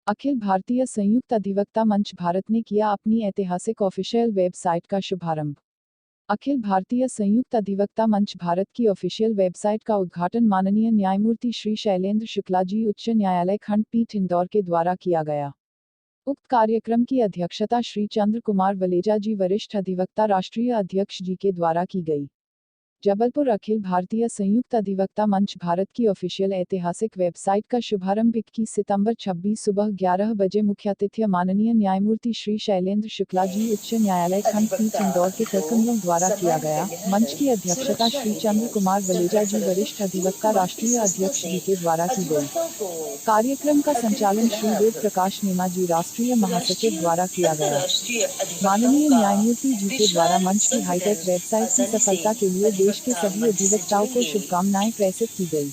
अखिल भारतीय संयुक्त अधिवक्ता मंच भारत ने किया अपनी ऐतिहासिक ऑफिशियल वेबसाइट का शुभारंभ। अखिल भारतीय संयुक्त अधिवक्ता मंच भारत की ऑफिशियल वेबसाइट का उद्घाटन माननीय न्यायमूर्ति श्री शैलेंद्र शुक्ला जी उच्च न्यायालय खंडपीठ इंदौर के द्वारा किया गया। उक्त कार्यक्रम की अध्यक्षता श्री चंद्र कुमार वलेजा जी वरिष्ठ अधिवक्ता राष्ट्रीय अध्यक्ष जी के द्वारा की गई। जबलपुर अखिल भारतीय संयुक्त अधिवक्ता मंच भारत की ऑफिशियल ऐतिहासिक वेबसाइट का शुभारंभ 21 सितंबर 26 सुबह 11 बजे मुख्य अतिथि माननीय न्यायमूर्ति श्री शैलेंद्र शुक्ला जी उच्च न्यायालय खंडपीठ इंदौर के कर्कमलों द्वारा किया गया। मंच की अध्यक्षता श्री चंद्र कुमार वलेजा जी वरिष्ठ अधिवक्ता राष्ट्रीय अध्यक्ष जी के द्वारा की गई। कार्यक्रम का संचालन श्री वेद प्रकाश नीमा जी राष्ट्रीय महासचिव द्वारा किया गया। माननीय न्यायमूर्ति जी के द्वारा मंच की हाईटेक वेबसाइट की सफलता के लिए देश के सभी अधिवक्ताओं को शुभकामनाएं प्रेषित की गई।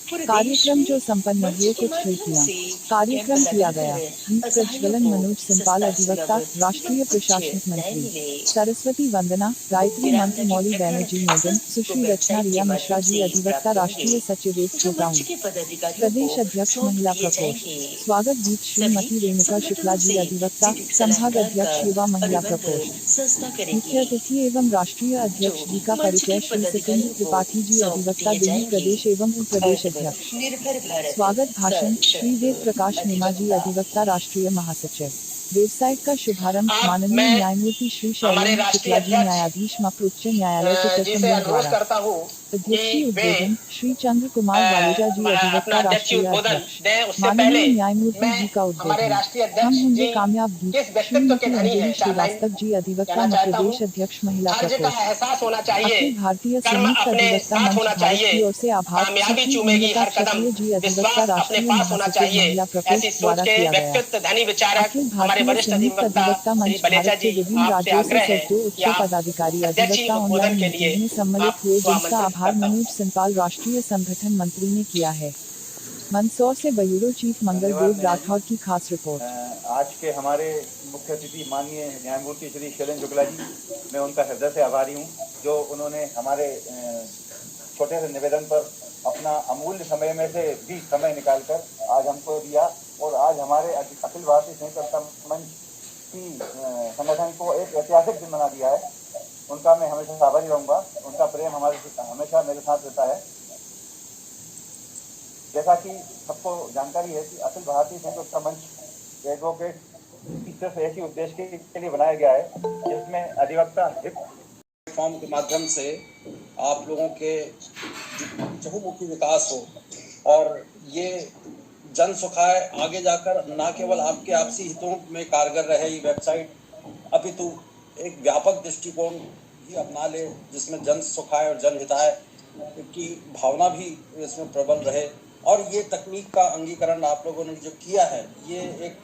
कार्यक्रम जो संपन्न हुए कुछ खिड़कियां कार्यक्रम किया गया। दीप प्रज्वलन मनोज सिंपाल अधिवक्ता राष्ट्रीय प्रशासनिक मंत्री सरस्वती वंदना गायत्री मंत्र मौली बैनर्जी मेडम सुश्री रचना रिया मिश्रा जी अधिवक्ता राष्ट्रीय सचिव एक छोटाऊ प्रदेश अध्यक्ष महिला प्रकोष्ठ स्वागत गीत श्रीमती रेणुका शुक्ला जी अधिवक्ता संभाग अध्यक्ष युवा महिला प्रकोष्ठ मुख्य अतिथि एवं राष्ट्रीय अध्यक्ष जी का परिचय श्री सत्येंद्र त्रिपाठी जी अधिवक्ता दिल्ली प्रदेश एवं उप प्रदेश अध्यक्ष स्वागत भाषण श्री वेद प्रकाश नीमा जी अधिवक्ता राष्ट्रीय महासचिव। वेबसाइट का शुभारंभ माननीय न्यायमूर्ति श्री शैलेंद्र शुक्ला जी न्यायाधीश मप्र उच्च न्यायालय के कर्कमलों द्वारा अध्यक्षीय उद्बोधन श्री चंद्र कुमार वालेजा जी अधिवक्ता राष्ट्रीय अध्यक्ष माननीय न्यायमूर्ति जी का उद्बोधन हम होंगे कामयाब गीत श्रीमती अंजलि श्रीवास्तव जी अधिवक्ता मध्य प्रदेश अध्यक्ष महिला प्रकोष्ठ अखिल भारतीय संयुक्त अधिवक्ता मंच भारत की ओर से आभार सुश्री इंदिरा क्षत्रिय जी अधिवक्ता राष्ट्रीय महासचिव महिला प्रकोष्ठ द्वारा किया गया। अखिल भारतीय संयुक्त अधिवक्ता मंच भारत के विभिन्न राज्यों से सज्जो उच्च पदाधिकारी अधिवक्ता ऑनलाइन मीटिंग में सम्मिलित हुए जिसका आभार मनोज सिंपाल राष्ट्रीय संगठन मंत्री ने किया है। मंदसौर से ब्यूरो चीफ मंगलदेव राठौर की खास रिपोर्ट। आज के हमारे मुख्य अतिथि माननीय न्यायमूर्ति श्री शैलेंद्र शुक्ला जी, मैं उनका हृदय से आभारी हूँ जो उन्होंने हमारे छोटे से निवेदन पर अपना अमूल्य समय में से भी समय निकालकर आज हमको दिया और आज हमारे अखिल भारतीय संयुक्त मंच की संगठन को एक ऐतिहासिक दिन बना दिया है। उनका मैं हमेशा आभारी रहूंगा। उनका प्रेम हमारे हमेशा मेरे साथ रहता है। जैसा कि सबको जानकारी है कि अखिल भारतीय संयुक्त मंच एडवोकेट सिर्फ ऐसी उद्देश्य के लिए बनाया गया है जिसमें अधिवक्ता हित प्लेटफॉर्म के माध्यम से आप लोगों के चहुमुखी विकास हो और ये जन सुखाय आगे जाकर न केवल आपके आपसी हितों में कारगर रहे ये वेबसाइट, अपितु एक व्यापक दृष्टिकोण भी अपना ले जिसमें जन सुखाय और जन हिताय की भावना भी इसमें प्रबल रहे। और ये तकनीक का अंगीकरण आप लोगों ने जो किया है ये एक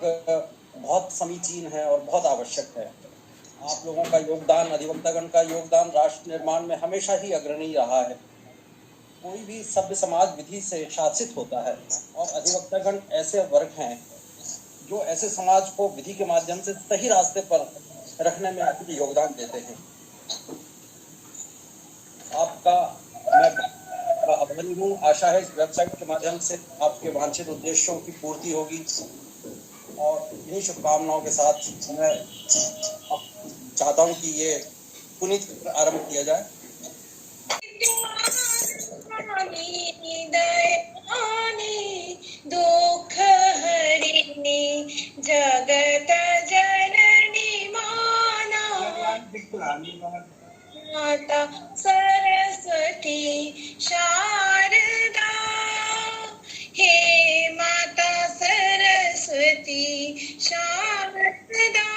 बहुत समीचीन है और बहुत आवश्यक है। आप लोगों का योगदान, अधिवक्तागण का योगदान राष्ट्र निर्माण में हमेशा ही अग्रणी रहा है। कोई भी सभ्य समाज विधि से शासित होता है और अधिवक्तागण ऐसे वर्ग हैं जो ऐसे समाज को विधि के माध्यम से सही रास्ते पर रखने में अपनी योगदान देते हैं। आपका मैं आभारी हूँ। आशा है इस वेबसाइट के माध्यम से आपके वांछित उद्देश्यों की पूर्ति होगी और इन्हीं शुभकामनाओं के साथ मैं चाहता हूँ कि ये पुनीत आरंभ किया जाए। दुख हरिणी जगत जननी माता सरस्वती शारदा हे माता सरस्वती शारदा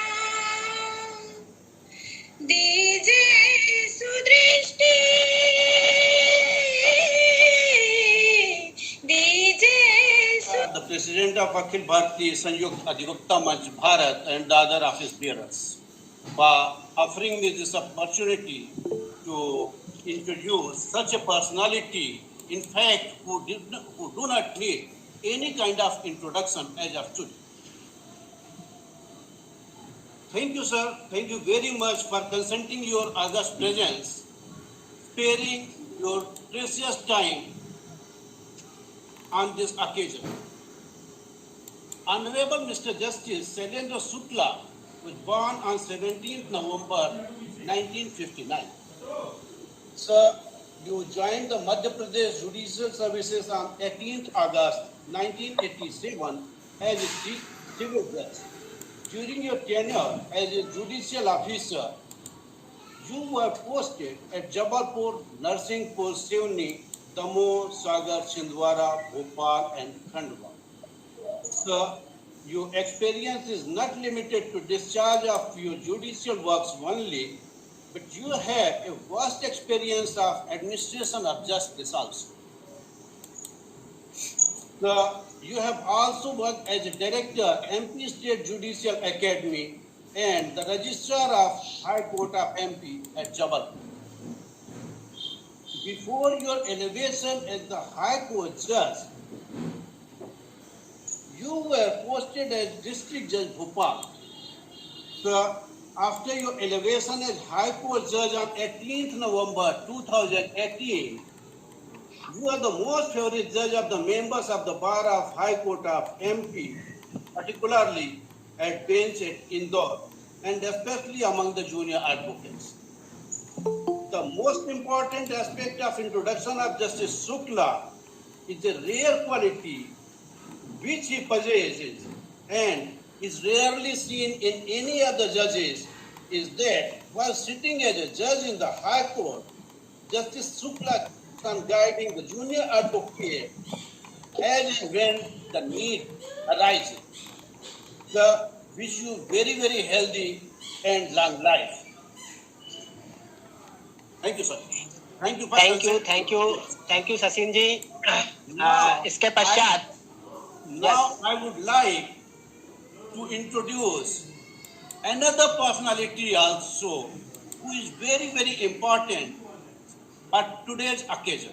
दीजिए सुदृष्टि The President of Akhil Bharatiya Sanyukt Adhivakta Manch Bharat and the other office bearers for offering me this opportunity to introduce such a personality, in fact, who do not need any kind of introduction as of today. Thank you, sir. Thank you very much for consenting your august presence, sparing your precious time on this occasion. Honorable Mr. Justice Shailendra Shukla was born on 17th November 1959. Sir, you joined the Madhya Pradesh Judicial Services on 18th August 1987 as a civil judge. During your tenure as a judicial officer, you were posted at Jabalpur, Narsingpur, Sivni, Damoh, Sagar, Chhindwara, Bhopal, and Khandwa. Sir, your experience is not limited to discharge of your judicial works only, but you have a vast experience of administration of justice also. Sir, you have also worked as a director, MP State Judicial Academy, and the Registrar of High Court of MP at Jabalpur. Before your elevation as the High Court Judge, you were posted as District Judge Bhopal. Sir, after your elevation as High Court Judge on 18th November 2018, you are the most favorite judge of the members of the Bar of High Court of MP, particularly at bench at Indore, and especially among the junior advocates. The most important aspect of introduction of Justice Shukla is the rare quality which he possesses and is rarely seen in any other judges, is that while sitting as a judge in the High Court, Justice Shukla on guiding the junior advocate as and when the need arises. The wish you very, very healthy and long life. Thank you, sir. Thank you. Thank you, Sachin जी. इसके पश्चात now I would like to introduce another personality also who is very, very important at today's occasion.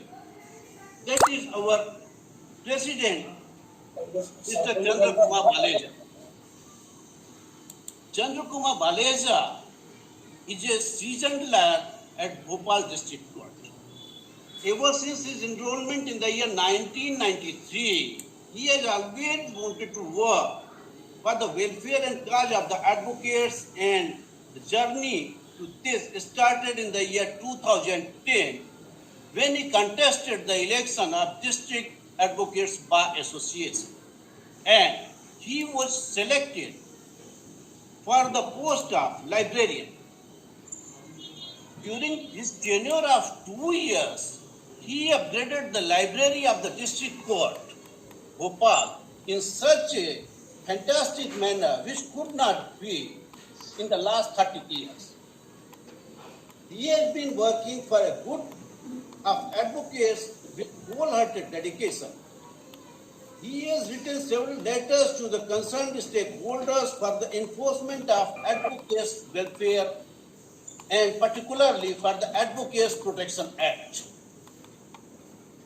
That is our President, Mr. Chandra Kumar Baleja. Chandra Kumar Baleja is a seasoned lawyer at Bhopal District Court. Ever since his enrollment in the year 1993, he has always wanted to work for the welfare and cause of the advocates, and the journey to this started in the year 2010 when he contested the election of District Advocates Bar Association, and he was selected for the post of librarian. During his tenure of 2 years, he upgraded the library of the District Court, Bhopal, in such a fantastic manner which could not be in the last 30 years. He has been working for a good of advocates with wholehearted dedication. He has written several letters to the concerned stakeholders for the enforcement of advocates' welfare and particularly for the Advocates Protection Act.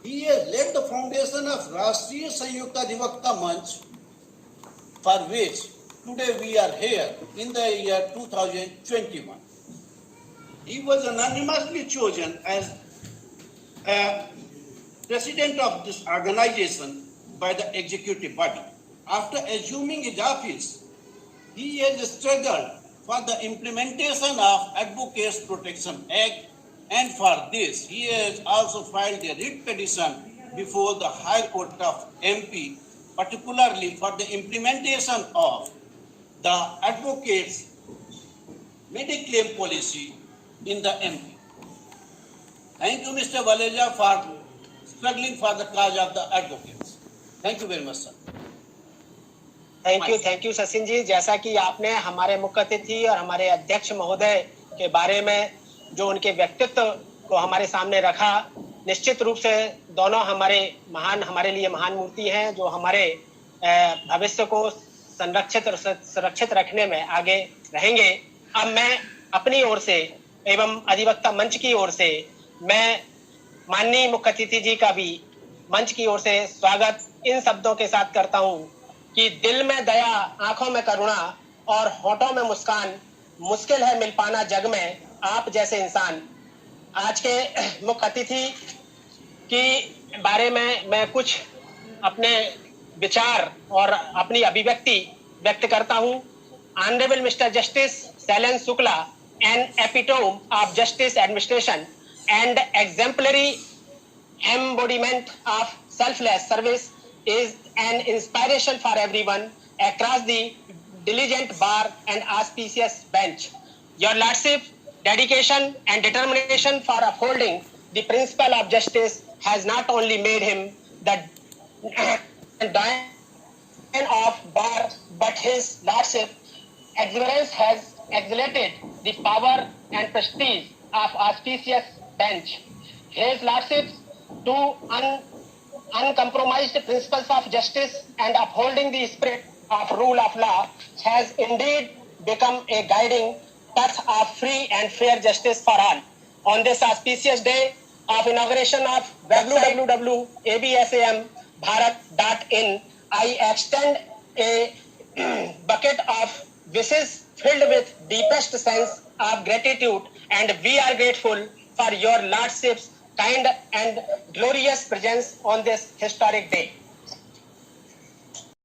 He has led the foundation of Rashtriya Sanyukta Adhivakta Manch, for which today we are here in the year 2021. He was unanimously chosen as president of this organization by the executive body. After assuming his office, he has struggled for the implementation of Advocates Protection Act, and for this he has also filed a writ petition before the High Court of MP, particularly for the implementation of the advocates' mediclaim policy in the MP. Thank you, Mr. Baleja, for struggling for the cause of the advocates. Thank you very much, sir. Thank you Sachin ji. जैसा कि आपने हमारे मुख्य अतिथि और हमारे अध्यक्ष महोदय के बारे में जो उनके व्यक्तित्व को हमारे सामने रखा, निश्चित रूप से दोनों हमारे लिए महान मूर्ति हैं जो हमारे भविष्य को संरक्षित और सुरक्षित रखने में आगे रहेंगे. अब मैं अपनी ओर से एवं अधिवक्ता मंच की ओर से मैं माननीय मुख्य अतिथि जी का भी मंच की ओर से स्वागत इन शब्दों के साथ करता हूं कि दिल में दया, आंखों में करुणा और होठों में मुस्कान, मुश्किल है मिल पाना जग में आप जैसे इंसान. आज के मुख्य अतिथि के बारे में मैं कुछ अपने विचार और अपनी अभिव्यक्ति व्यक्त करता हूं। Honourable mister justice Shailendra Shukla, N epitome of justice administration and exemplary embodiment of selfless service, is an inspiration for everyone across the diligent bar and auspicious bench. Your Lordship, dedication and determination for upholding the principle of justice has not only made him the Dean of bar, but his Lordship exuberance has exalted the power and prestige of auspicious bench. His Lordship's two uncompromised principles of justice and upholding the spirit of rule of law has indeed become a guiding path of free and fair justice for all. On this auspicious day of inauguration of www.absambharat.in, I extend a bucket of wishes filled with deepest sense of gratitude, and we are grateful for your Lordship's kind and glorious presence on this historic day.